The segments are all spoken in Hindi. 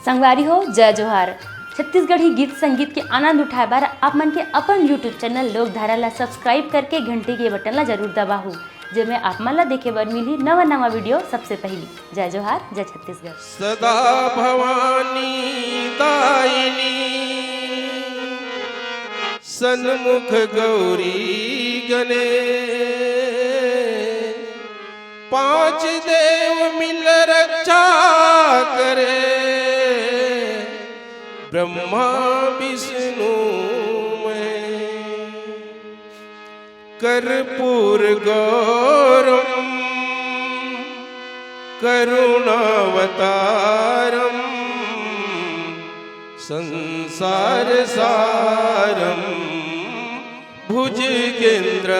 संगवारी हो जय जोहार। छत्तीसगढ़ी गीत संगीत के आनंद उठाए बार आप मन के अपन यूट्यूब चैनल लोकधारा ला सब्सक्राइब करके घंटी के बटन ला जरूर दबाहू, जेमे आप मन ला देखे बर मिली नवा नवा वीडियो सबसे पहली। जय जोहार, जय छत्तीसगढ़। सदा भवानी दायिनी सन्मुख गौरी गणे, पांच देव मिल रक्षा करे, ब्रह्मा विष्णु में कर्पूर गौरम करुणावतारम संसार सारम भुजगेंद्रहारम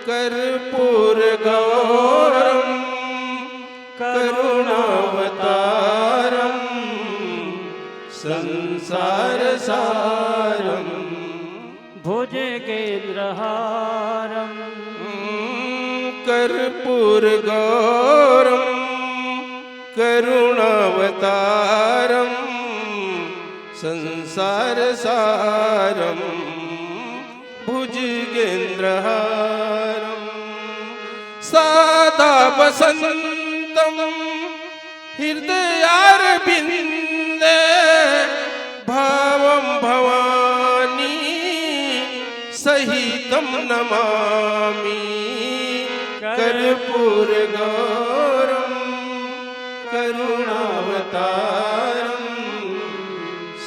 कर्पूर गौरम करुणावतारम संसार सारम भुजगेंद्रहारम कर्पूर गौरम करुणावतारम संसार सारम भुजगेंद्रहारम सदा वसंतम हृदयारविंदे भावं भवानी सहितं नमामि कर्पूर गौरम करुणावतारम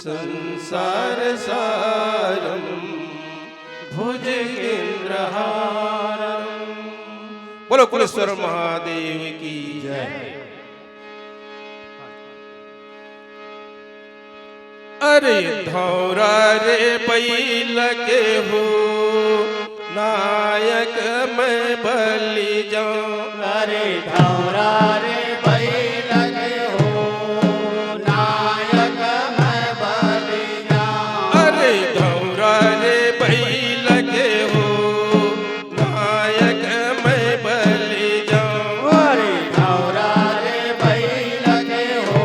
संसार सारम भुजगेंद्रहारम। बोलो कुलेश्वर महादेव की जय। अरे धौरा रे बैल के हो नायक मैं बलि जाऊं, अरे धौरा रे बैल के हो नायक मैं बलि जाऊं, अरे धौरा रे बैल के हो नायक मैं बलि जाऊं, अरे धौरा रे बैल के हो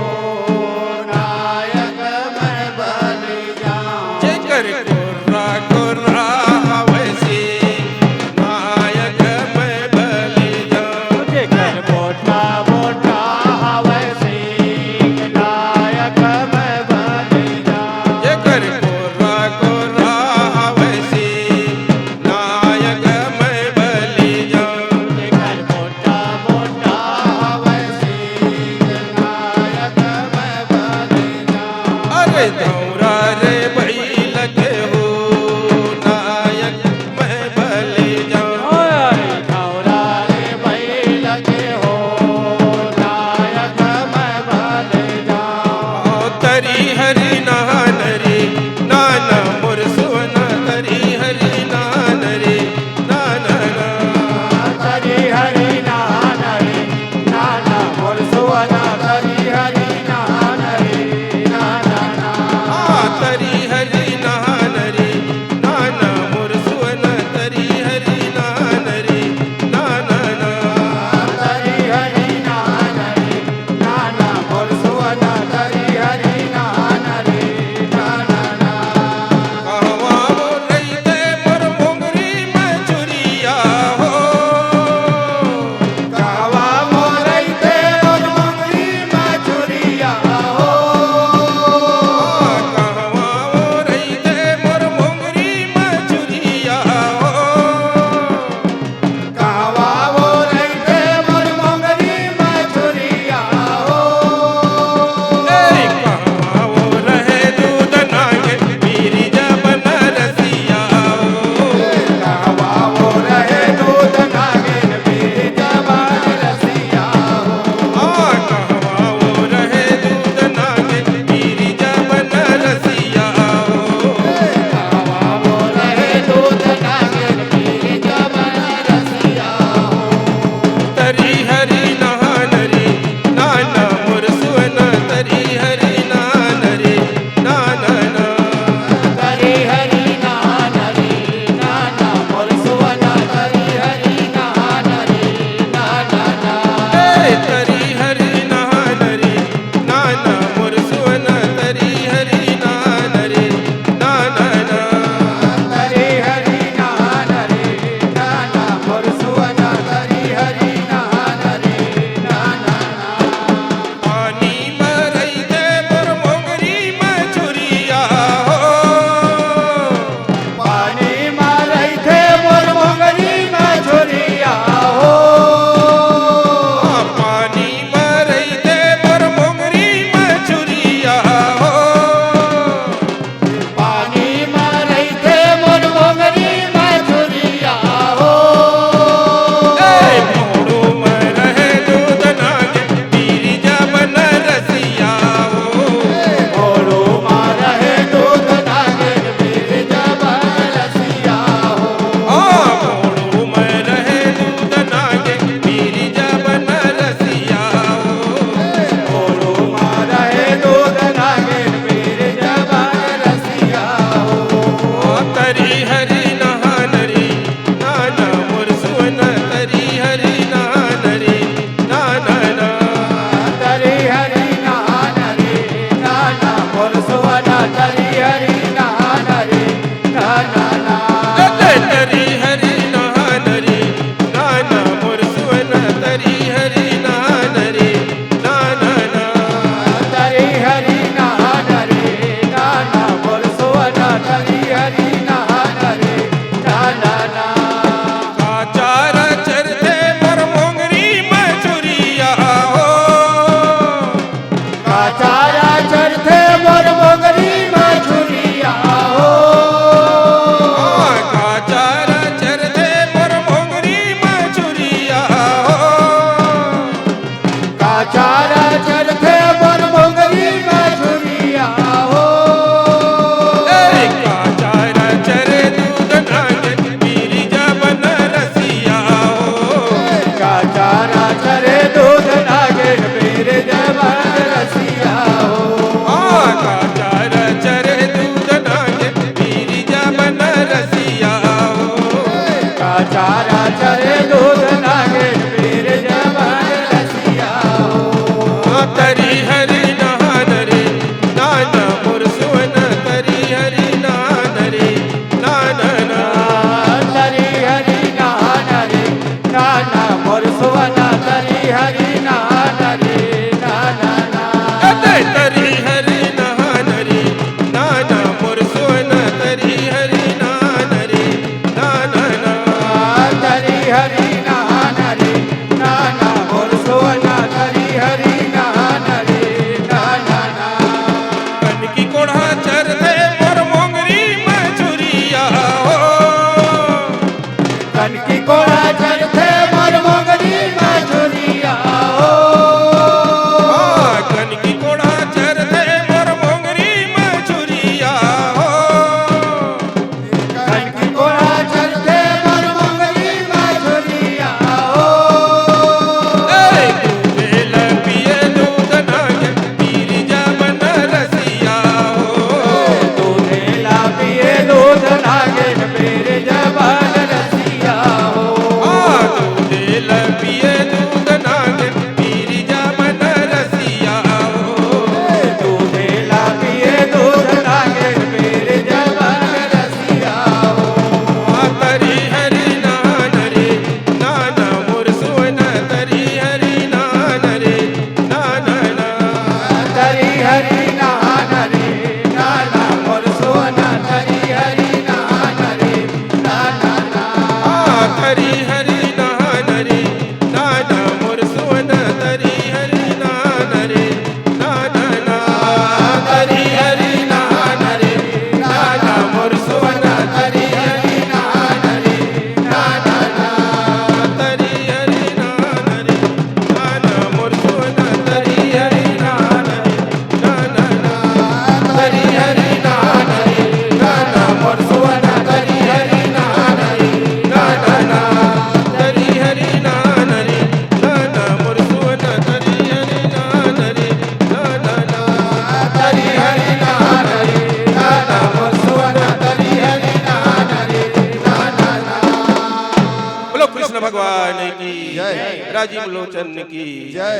नायक मैं बलि जाऊं, जेकर कोर्रा कोर्रा हवैसे नायक मैं बलि जाऊं, जेकर कोठा चारा चरथे पर मोगरी मछुरिया हो का चारा चरे दूध नागे पीरी जबन रसिया हो का चारा चरे दूध नागे मेरे जवान रसिया हो का चारा चरे दूध नागे पीरी जबन रसिया हो का चारा चरे दूध नागे मेरे जवान रसिया हो तरी हरि नान रे नाना मुरसुवन तरी हरि नान रे नाना तरी हरि नान रे नाना मोर सुवना तरी हरि नान रे नाना तरी हरि नान रे नाना मुरसुवन तरी हरि नान रे नाना तरी हरि नान रे नाना मोर सुवना तरी हरि नान रे नाना कन की कोढ़ा चरते मोर मोंगरी मछुरिया हो कन की कोड़ा चरथे मोर मोगरी मछुरिया हो कन की कोढ़ा चरते मोर मोंगरी मछुरिया हो कन की कोड़ा चरथे मोर मोगरी मछुरिया हो दूधेल पिए दूध नागे पीरी जबन रसिया हो दूधेला पिए दूध नागे मेरे जवान रसिया हो दूधेल पिए दूध नागे पीरी जबन रसिया हो दूधेला पिए दूध नागे मेरे जवान रसिया हो तरी हरि नान रे नाना मुरसुवन तरी हरि नान रे नाना तरी हरि नान रे नाना मोर सोना तरी हरि नान रे नाना तरी हरि नान रे नाना मुरसुवन तरी हरि नान रे नाना तरी हरि नान रे नाना मुरसुवन तरी हरि नान रे नाना तरी हरि नान रे नाना मुरसुवन तरी हरि नान रे नाना तरी हरि नान रे नाना मुरसुवन तरी हरि नान रे नाना तरी हरि नान रे नाना मुरसुवन तरी हरि नान रे नाना तरी हरि नान रे नाना मोर सोना तरी हरि नान रे नाना बोलो कृष्ण भगवान की जय। राजीव लोचन की जय